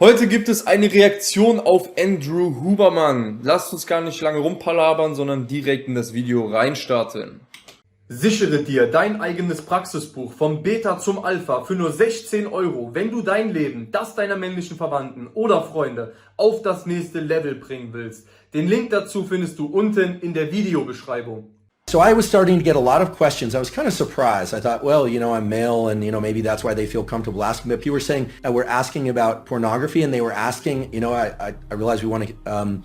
Heute gibt es eine Reaktion auf Andrew Huberman. Lasst uns gar nicht lange rumpalabern, sondern direkt in das Video reinstarten. Sichere dir dein eigenes Praxisbuch vom Beta zum Alpha für nur 16 €, wenn du dein Leben, das deiner männlichen Verwandten oder Freunde auf das nächste Level bringen willst. Den Link dazu findest du unten in der Videobeschreibung. So I was starting to get a lot of questions. I was kind of surprised. I thought, well, I'm male and, maybe that's why they feel comfortable asking. But people were saying we're asking about pornography and they were asking, I realized we want to,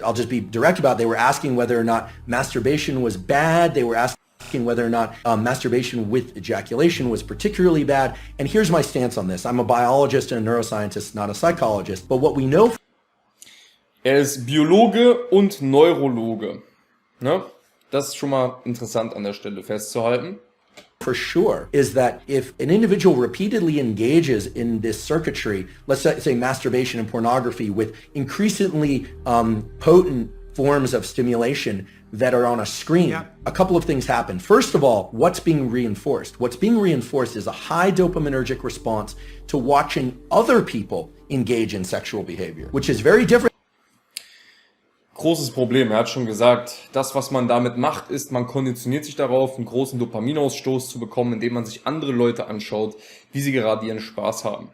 I'll just be direct about it. They were asking whether or not masturbation was bad. They were asking whether or not masturbation with ejaculation was particularly bad. And here's my stance on this. I'm a biologist and a neuroscientist, not a psychologist. But what we know... Ist Biologe und Neurologe. Ne? Das ist schon mal interessant an der Stelle festzuhalten. For sure, is that if an individual repeatedly engages in this circuitry, let's say masturbation and pornography with increasingly potent forms of stimulation that are on a screen, a couple of things happen. First of all, what's being reinforced? What's being reinforced is a high dopaminergic response to watching other people engage in sexual behavior, which is very different. Großes Problem, er hat schon gesagt, das was man damit macht ist, man konditioniert sich darauf, einen großen Dopaminausstoß zu bekommen, indem man sich andere Leute anschaut, wie sie gerade ihren Spaß haben.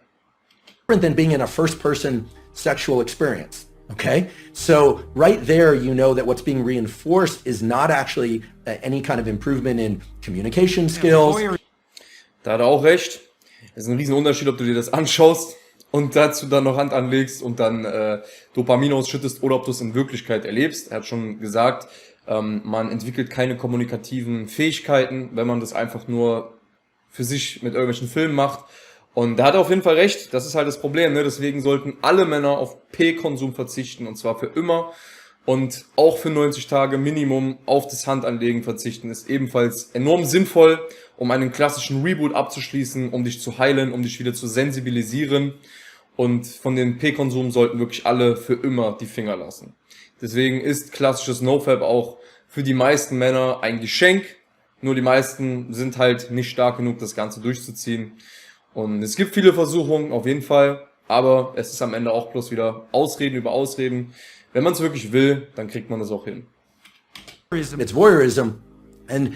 Different than being in a first-person sexual experience, okay? So right there you know that what's being reinforced is not actually any kind of improvement in communication skills. Da hat er auch recht. Es ist ein riesen Unterschied, ob du dir das anschaust und dazu dann noch Hand anlegst und dann Dopamin ausschüttest oder ob du es in Wirklichkeit erlebst. Er hat schon gesagt, man entwickelt keine kommunikativen Fähigkeiten, wenn man das einfach nur für sich mit irgendwelchen Filmen macht. Und da hat er auf jeden Fall recht, das ist halt das Problem, ne? Deswegen sollten alle Männer auf P-Konsum verzichten und zwar für immer. Und auch für 90 Tage Minimum auf das Handanlegen verzichten ist ebenfalls enorm sinnvoll, um einen klassischen Reboot abzuschließen, um dich zu heilen, um dich wieder zu sensibilisieren. Und von den P-Konsum sollten wirklich alle für immer die Finger lassen. Deswegen ist klassisches NoFap auch für die meisten Männer ein Geschenk. Nur die meisten sind halt nicht stark genug, das Ganze durchzuziehen. Und es gibt viele Versuchungen, auf jeden Fall. Aber es ist am Ende auch bloß wieder Ausreden über Ausreden. Wenn man es wirklich will, dann kriegt man das auch hin. It's voyeurism. And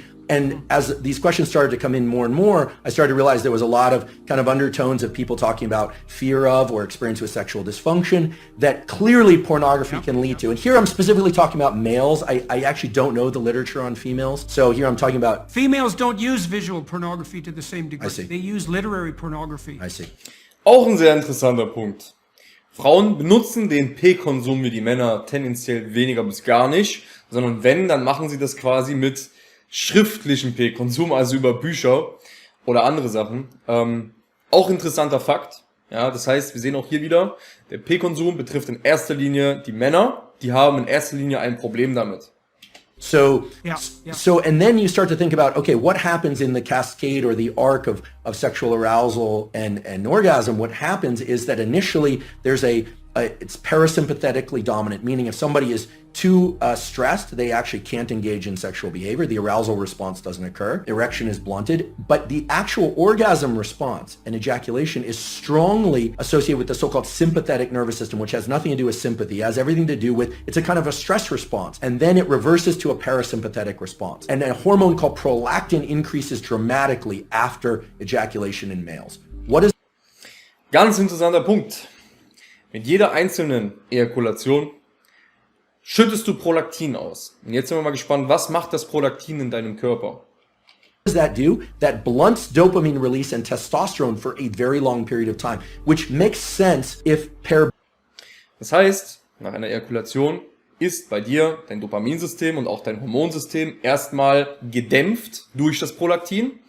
as these questions started to come in more and more, I started to realize there was a lot of kind of undertones of people talking about fear of or experience with sexual dysfunction that clearly pornography can lead to. And here I'm specifically talking about males. I actually don't know the literature on females. So here I'm talking about... Females don't use visual pornography to the same degree. I see. They use literary pornography. I see. Auch ein sehr interessanter Punkt. Frauen benutzen den P-Konsum wie die Männer tendenziell weniger bis gar nicht, sondern wenn, dann machen sie das quasi mit schriftlichen P-Konsum, also über Bücher oder andere Sachen. Auch interessanter Fakt. Ja, das heißt, wir sehen auch hier wieder, der P-Konsum betrifft in erster Linie die Männer, die haben in erster Linie ein Problem damit. So, and then you start to think about, okay, what happens in the cascade or the arc of sexual arousal and orgasm? What happens is that initially there's it's parasympathetically dominant, meaning if somebody is too stressed, they actually can't engage in sexual behavior. The arousal response doesn't occur. Erection is blunted, but the actual orgasm response and ejaculation is strongly associated with the so-called sympathetic nervous system, which has nothing to do with sympathy. It has everything to do with, it's a kind of a stress response. And then it reverses to a parasympathetic response. And a hormone called prolactin increases dramatically after ejaculation in males. What is... Ganz interessanter Punkt. Mit jeder einzelnen Ejakulation schüttest du Prolaktin aus. Und jetzt sind wir mal gespannt, was macht das Prolaktin in deinem Körper? What does that do? That blunts dopamine release and testosterone for a very long period of time, which makes sense if Das heißt, nach einer Ejakulation ist bei dir dein Dopaminsystem und auch dein Hormonsystem erstmal gedämpft durch das Prolaktin.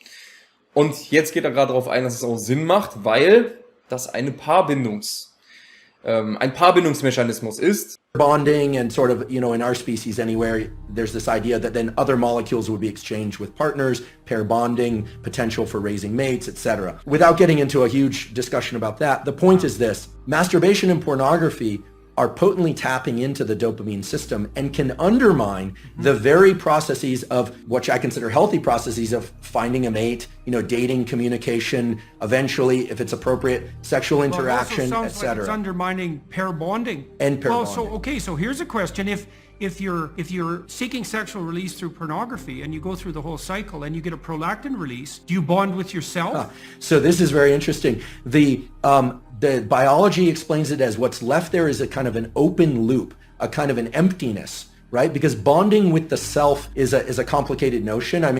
Und jetzt geht er gerade darauf ein, dass es auch Sinn macht, weil das ein Paarbindungsmechanismus ist. Bonding and sort of, in our species anywhere, there's this idea that then other molecules would be exchanged with partners, pair bonding, potential for raising mates, etc. Without getting into a huge discussion about that, the point is this: masturbation and pornography are potently tapping into the dopamine system and can undermine the very processes of what I consider healthy processes of finding a mate, dating, communication, eventually, if it's appropriate, sexual interaction, Well, it also sounds like it's etc. undermining pair bonding. And pair bonding. So here's a question. If you're seeking sexual release through pornography and you go through the whole cycle and you get a prolactin release, do you bond with yourself? So this is very interesting. The biology explains it as what's left there is a kind of an open loop, a kind of an emptiness, right? Because bonding with the self is a complicated notion. I mean,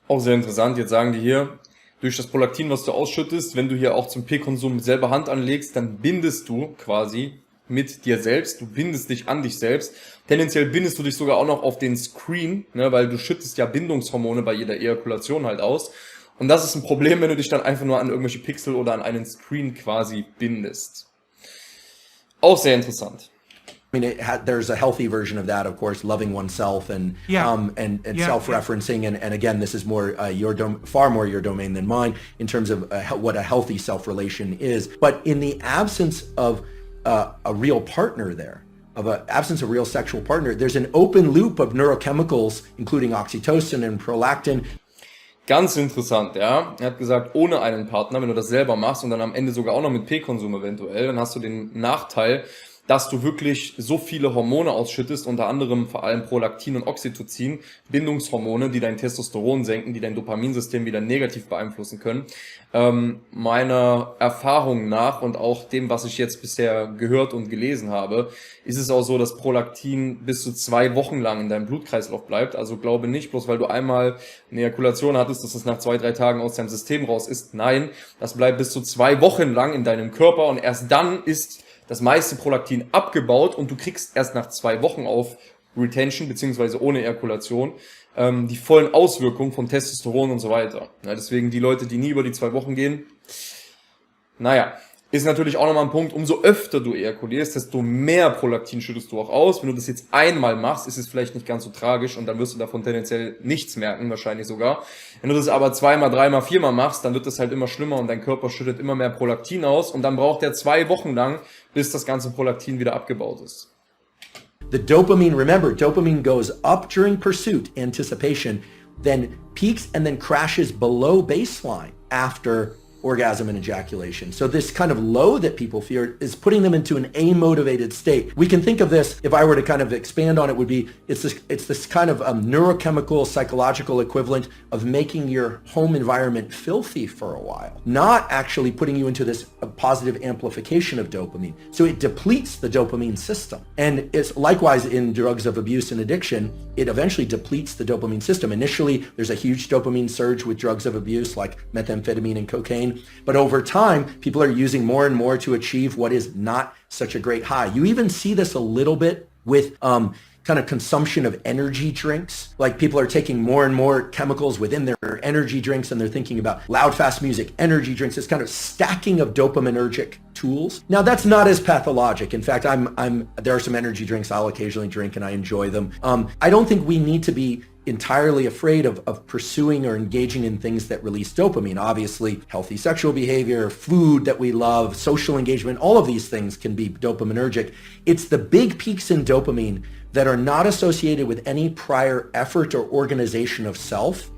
auch sehr interessant. Jetzt sagen die hier, durch das Prolaktin, was du ausschüttest, wenn du hier auch zum P-Konsum selber Hand anlegst, dann bindest du quasi mit dir selbst, du bindest dich an dich selbst. Tendenziell bindest du dich sogar auch noch auf den Screen, ne, weil du schüttest ja Bindungshormone bei jeder Ejakulation halt aus. Und das ist ein Problem, wenn du dich dann einfach nur an irgendwelche Pixel oder an einen Screen quasi bindest. Auch sehr interessant. I mean, there's a healthy version of that, of course, loving oneself and self-referencing, and again, this is more far more your domain than mine in terms of what a healthy self-relation is. But in the absence of a real partner there, absence of real sexual partner, there's an open loop of neurochemicals, including oxytocin and prolactin. Ganz interessant, ja. Er hat gesagt, ohne einen Partner, wenn du das selber machst und dann am Ende sogar auch noch mit P-Konsum eventuell, dann hast du den Nachteil, dass du wirklich so viele Hormone ausschüttest, unter anderem vor allem Prolaktin und Oxytocin, Bindungshormone, die dein Testosteron senken, die dein Dopaminsystem wieder negativ beeinflussen können. Meiner Erfahrung nach und auch dem, was ich jetzt bisher gehört und gelesen habe, ist es auch so, dass Prolaktin bis zu 2 Wochen lang in deinem Blutkreislauf bleibt. Also glaube nicht, bloß weil du einmal eine Ejakulation hattest, dass es nach 2-3 Tagen aus deinem System raus ist. Nein, das bleibt bis zu 2 Wochen lang in deinem Körper und erst dann ist das meiste Prolaktin abgebaut und du kriegst erst nach 2 Wochen auf Retention, beziehungsweise ohne Ejakulation, die vollen Auswirkungen von Testosteron und so weiter. Ja, deswegen die Leute, die nie über die 2 Wochen gehen, naja, ist natürlich auch nochmal ein Punkt, umso öfter du ejakulierst, desto mehr Prolaktin schüttest du auch aus. Wenn du das jetzt einmal machst, ist es vielleicht nicht ganz so tragisch und dann wirst du davon tendenziell nichts merken, wahrscheinlich sogar. Wenn du das aber 2-mal, 3-mal, 4-mal machst, dann wird das halt immer schlimmer und dein Körper schüttet immer mehr Prolaktin aus und dann braucht er 2 Wochen lang, bis das ganze Prolaktin wieder abgebaut ist. The dopamine, remember, dopamine goes up during pursuit, anticipation, then peaks and then crashes below baseline after orgasm and ejaculation. So this kind of low that people fear is putting them into an amotivated state. We can think of this, if I were to kind of expand on it, would be, it's this kind of neurochemical, psychological equivalent of making your home environment filthy for a while, not actually putting you into this positive amplification of dopamine. So it depletes the dopamine system. And it's likewise in drugs of abuse and addiction, it eventually depletes the dopamine system. Initially, there's a huge dopamine surge with drugs of abuse like methamphetamine and cocaine. But over time, people are using more and more to achieve what is not such a great high. You even see this a little bit with kind of consumption of energy drinks. Like people are taking more and more chemicals within their energy drinks and they're thinking about loud, fast music, energy drinks, this kind of stacking of dopaminergic tools. Now that's not as pathologic. In fact, there are some energy drinks I'll occasionally drink and I enjoy them. I don't think we need to be entirely afraid of pursuing or engaging in things that release dopamine. Obviously, healthy sexual behavior, food that we love, social engagement, all of these things can be dopaminergic. It's the big peaks in dopamine that are not associated with any prior effort or organization of self.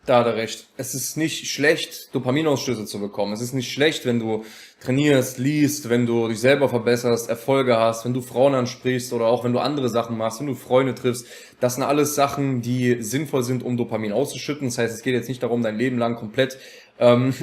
Da hat er recht. Es ist nicht schlecht, Dopaminausschüsse zu bekommen. Es ist nicht schlecht, wenn du trainierst, liest, wenn du dich selber verbesserst, Erfolge hast, wenn du Frauen ansprichst oder auch wenn du andere Sachen machst, wenn du Freunde triffst. Das sind alles Sachen, die sinnvoll sind, um Dopamin auszuschütten. Das heißt, es geht jetzt nicht darum, dein Leben lang komplett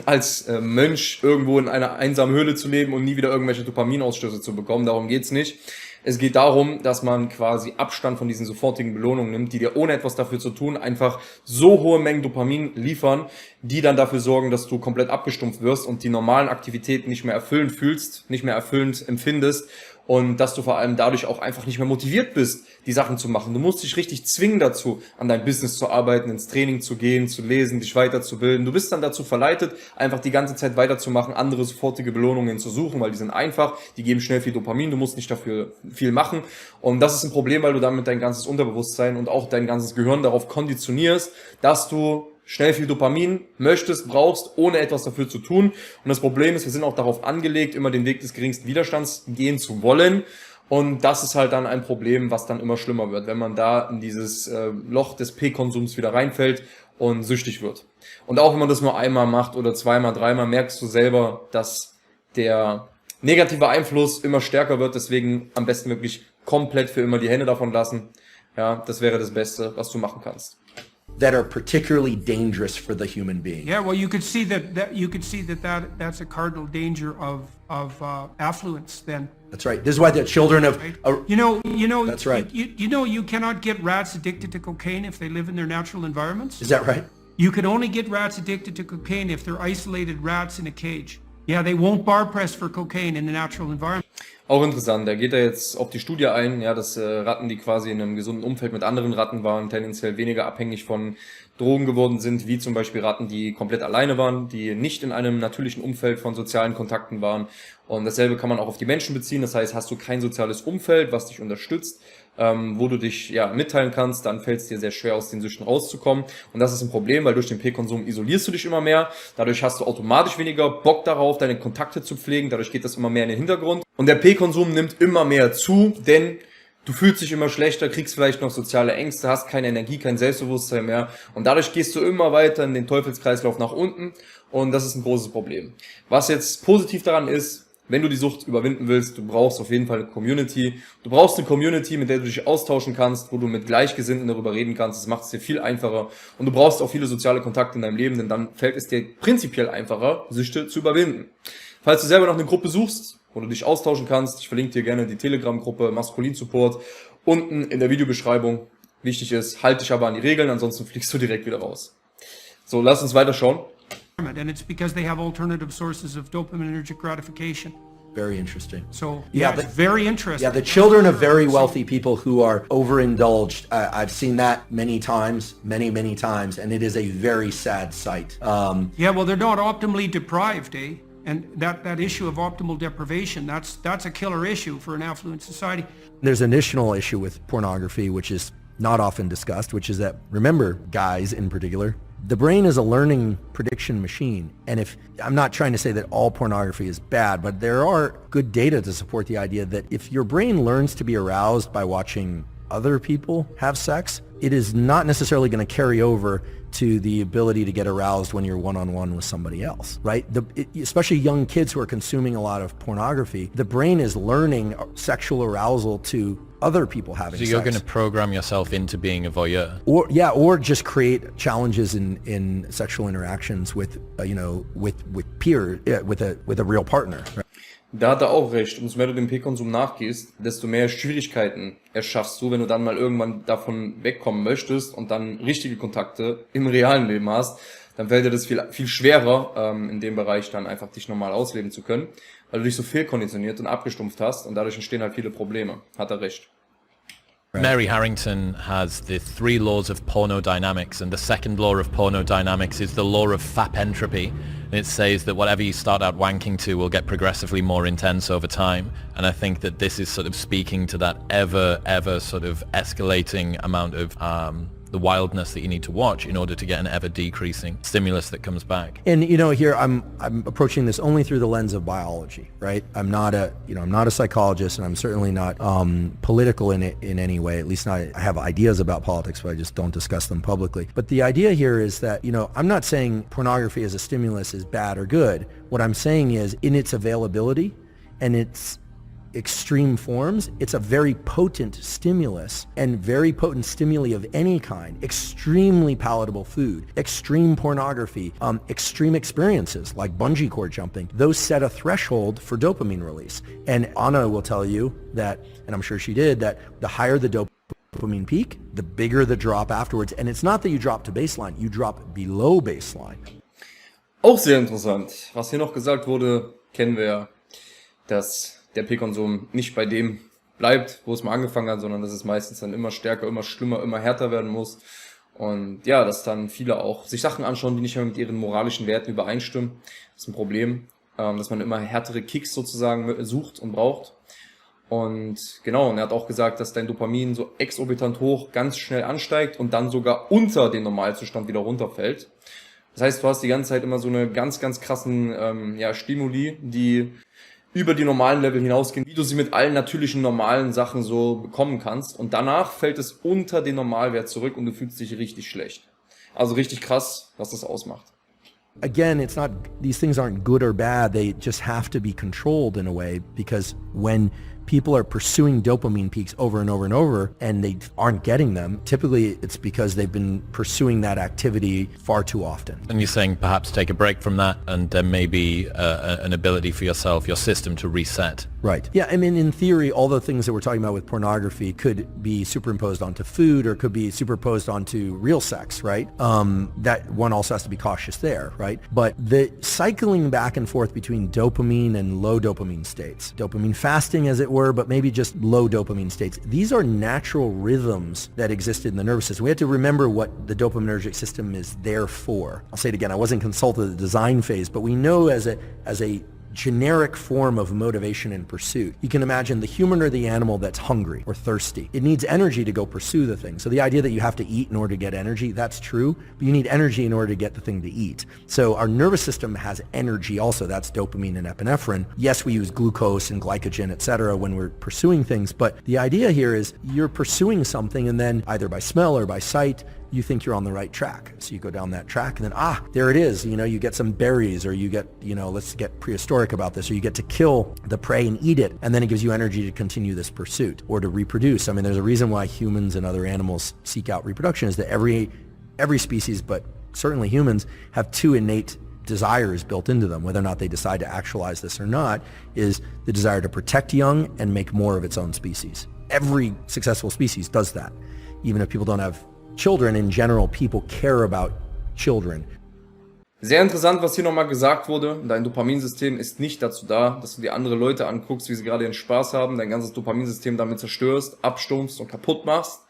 als Mönch irgendwo in einer einsamen Höhle zu leben und nie wieder irgendwelche Dopaminausstöße zu bekommen. Darum geht's nicht. Es geht darum, dass man quasi Abstand von diesen sofortigen Belohnungen nimmt, die dir ohne etwas dafür zu tun einfach so hohe Mengen Dopamin liefern, die dann dafür sorgen, dass du komplett abgestumpft wirst und die normalen Aktivitäten nicht mehr erfüllend fühlst, nicht mehr erfüllend empfindest und dass du vor allem dadurch auch einfach nicht mehr motiviert bist, die Sachen zu machen. Du musst dich richtig zwingen dazu, an deinem Business zu arbeiten, ins Training zu gehen, zu lesen, dich weiterzubilden. Du bist dann dazu verleitet, einfach die ganze Zeit weiterzumachen, andere sofortige Belohnungen zu suchen, weil die sind einfach, die geben schnell viel Dopamin, du musst nicht dafür viel machen. Und das ist ein Problem, weil du damit dein ganzes Unterbewusstsein und auch dein ganzes Gehirn darauf konditionierst, dass du schnell viel Dopamin möchtest, brauchst, ohne etwas dafür zu tun. Und das Problem ist, wir sind auch darauf angelegt, immer den Weg des geringsten Widerstands gehen zu wollen. Und das ist halt dann ein Problem, was dann immer schlimmer wird, wenn man da in dieses Loch des P-Konsums wieder reinfällt und süchtig wird. Und auch wenn man das nur einmal macht oder zweimal, dreimal, merkst du selber, dass der negative Einfluss immer stärker wird. Deswegen am besten wirklich komplett für immer die Hände davon lassen. Ja, das wäre das Beste, was du machen kannst. That are particularly dangerous for the human being. Yeah, well, you could see that's a cardinal danger of affluence. Then That's right. This is why the children of you know That's right. You cannot get rats addicted to cocaine if they live in their natural environments. Is that right? You can only get rats addicted to cocaine if they're isolated rats in a cage. Yeah, they won't bar press for cocaine in the natural environment. Auch interessant, da geht er jetzt auf die Studie ein, ja, dass Ratten, die quasi in einem gesunden Umfeld mit anderen Ratten waren, tendenziell weniger abhängig von Drogen geworden sind, wie zum Beispiel Ratten, die komplett alleine waren, die nicht in einem natürlichen Umfeld von sozialen Kontakten waren. Und dasselbe kann man auch auf die Menschen beziehen, das heißt, hast du kein soziales Umfeld, was dich unterstützt, wo du dich ja mitteilen kannst, dann fällt es dir sehr schwer, aus den Süchten rauszukommen. Und das ist ein Problem, weil durch den P-Konsum isolierst du dich immer mehr. Dadurch hast du automatisch weniger Bock darauf, deine Kontakte zu pflegen. Dadurch geht das immer mehr in den Hintergrund. Und der P-Konsum nimmt immer mehr zu, denn du fühlst dich immer schlechter, kriegst vielleicht noch soziale Ängste, hast keine Energie, kein Selbstbewusstsein mehr. Und dadurch gehst du immer weiter in den Teufelskreislauf nach unten. Und das ist ein großes Problem. Was jetzt positiv daran ist, wenn du die Sucht überwinden willst, du brauchst auf jeden Fall eine Community. Du brauchst eine Community, mit der du dich austauschen kannst, wo du mit Gleichgesinnten darüber reden kannst. Das macht es dir viel einfacher. Und du brauchst auch viele soziale Kontakte in deinem Leben, denn dann fällt es dir prinzipiell einfacher, Süchte zu überwinden. Falls du selber noch eine Gruppe suchst, wo du dich austauschen kannst, ich verlinke dir gerne die Telegram-Gruppe Maskulin Support unten in der Videobeschreibung. Wichtig ist, halt dich aber an die Regeln, ansonsten fliegst du direkt wieder raus. So, lass uns weiter schauen. And it's because they have alternative sources of dopaminergic gratification. Very interesting. So Yeah, it's very interesting. Yeah, the children of very wealthy people who are overindulged. I've seen that many times, many times, and it is a very sad sight. Yeah, well, they're not optimally deprived, eh? And that issue of optimal deprivation, that's a killer issue for an affluent society. There's an additional issue with pornography, which is not often discussed, which is that, remember, guys in particular, the brain is a learning prediction machine. And if I'm not trying to say that all pornography is bad, but there are good data to support the idea that if your brain learns to be aroused by watching other people have sex, it is not necessarily going to carry over to the ability to get aroused when you're one-on-one with somebody else, right? Especially young kids who are consuming a lot of pornography, the brain is learning sexual arousal to other people having sex. So you're going to program yourself into being a voyeur? Or just create challenges in sexual interactions with, with peers, with a real partner. Right? Da hat er auch recht. Umso mehr du dem P-Konsum nachgehst, desto mehr Schwierigkeiten erschaffst du, wenn du dann mal irgendwann davon wegkommen möchtest und dann richtige Kontakte im realen Leben hast, dann fällt dir das viel schwerer, in dem Bereich dann einfach dich normal ausleben zu können, weil du dich so fehlkonditioniert und abgestumpft hast und dadurch entstehen halt viele Probleme. Hat er recht. Right. Mary Harrington has the 3 laws of pornodynamics, and the second law of pornodynamics is the law of FAP entropy. And it says that whatever you start out wanking to will get progressively more intense over time. And I think that this is sort of speaking to that ever sort of escalating amount of the wildness that you need to watch in order to get an ever decreasing stimulus that comes back. And here I'm approaching this only through the lens of biology, right? I'm not a psychologist, and I'm certainly not political in any way. At least I have ideas about politics, but I just don't discuss them publicly. But the idea here is that, I'm not saying pornography as a stimulus is bad or good. What I'm saying is, in its availability and its extreme forms, it's a very potent stimulus, and very potent stimuli of any kind, extremely palatable food, extreme pornography, extreme experiences like bungee cord jumping, those set a threshold for dopamine release. And Anna will tell you that, and I'm sure she did, that the higher the dopamine peak, the bigger the drop afterwards. And it's not that you drop to baseline, you drop below baseline. Auch sehr interessant. Was hier noch gesagt wurde, kennen wir ja, dass der P-Konsum nicht bei dem bleibt, wo es mal angefangen hat, sondern dass es meistens dann immer stärker, immer schlimmer, immer härter werden muss. Und ja, dass dann viele auch sich Sachen anschauen, die nicht mehr mit ihren moralischen Werten übereinstimmen. Das ist ein Problem, dass man immer härtere Kicks sozusagen sucht und braucht. Und genau, und er hat auch gesagt, dass dein Dopamin so exorbitant hoch ganz schnell ansteigt und dann sogar unter den Normalzustand wieder runterfällt. Das heißt, du hast die ganze Zeit immer so eine ganz krassen Stimuli, die über die normalen Level hinausgehen, wie du sie mit allen natürlichen normalen Sachen so bekommen kannst. Und danach fällt es unter den Normalwert zurück und du fühlst dich richtig schlecht. Also richtig krass, was das ausmacht. Again, it's not, these things aren't good or bad. They just have to be controlled in a way, because when people are pursuing dopamine peaks over and over and over and they aren't getting them, typically it's because they've been pursuing that activity far too often. And you're saying perhaps take a break from that, and there may be an ability for yourself, your system, to reset. Right. Yeah, I mean, in theory, all the things that we're talking about with pornography could be superimposed onto food, or could be superimposed onto real sex, right? That one also has to be cautious there, right? But the cycling back and forth between dopamine and low dopamine states, dopamine fasting as it were, but maybe just low dopamine states, these are natural rhythms that exist in the nervous system. We have to remember what the dopaminergic system is there for. I'll say it again, I wasn't consulted at the design phase, but we know as a generic form of motivation and pursuit. You can imagine the human or the animal that's hungry or thirsty. It needs energy to go pursue the thing. So the idea that you have to eat in order to get energy, that's true, but you need energy in order to get the thing to eat. So our nervous system has energy also. That's dopamine and epinephrine. Yes, we use glucose and glycogen, etc., when we're pursuing things, but the idea here is you're pursuing something, and then either by smell or by sight, you think you're on the right track. So you go down that track, and then, there it is. You know, you get some berries, or you get, let's get prehistoric about this, or you get to kill the prey and eat it, and then it gives you energy to continue this pursuit or to reproduce. I mean, there's a reason why humans and other animals seek out reproduction, is that every species, but certainly humans, have two innate desires built into them. Whether or not they decide to actualize this or not is the desire to protect young and make more of its own species. Every successful species does that. Even if people don't have children, in general, people care about children. Sehr interessant, was hier nochmal gesagt wurde. Dein Dopaminsystem ist nicht dazu da, dass du dir andere Leute anguckst, wie sie gerade den Spaß haben, dein ganzes Dopaminsystem damit zerstörst, abstumpfst und kaputt machst,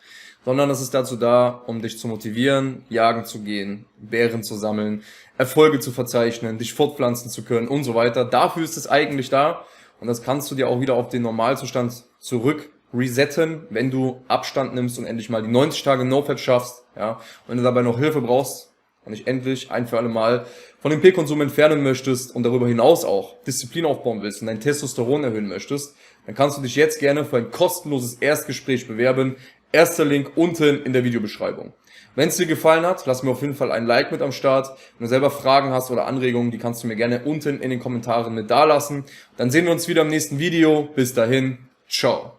sondern es ist dazu da, um dich zu motivieren, jagen zu gehen, Beeren zu sammeln, Erfolge zu verzeichnen, dich fortpflanzen zu können und so weiter. Dafür ist es eigentlich da, und das kannst du dir auch wieder auf den Normalzustand zurück resetten, wenn du Abstand nimmst und endlich mal die 90 Tage No-Fap schaffst, ja. Und wenn du dabei noch Hilfe brauchst und dich endlich ein für alle Mal von dem P-Konsum entfernen möchtest und darüber hinaus auch Disziplin aufbauen willst und dein Testosteron erhöhen möchtest, dann kannst du dich jetzt gerne für ein kostenloses Erstgespräch bewerben. Erster Link unten in der Videobeschreibung. Wenn es dir gefallen hat, lass mir auf jeden Fall ein Like mit am Start. Wenn du selber Fragen hast oder Anregungen, die kannst du mir gerne unten in den Kommentaren mit dalassen. Dann sehen wir uns wieder im nächsten Video. Bis dahin, ciao.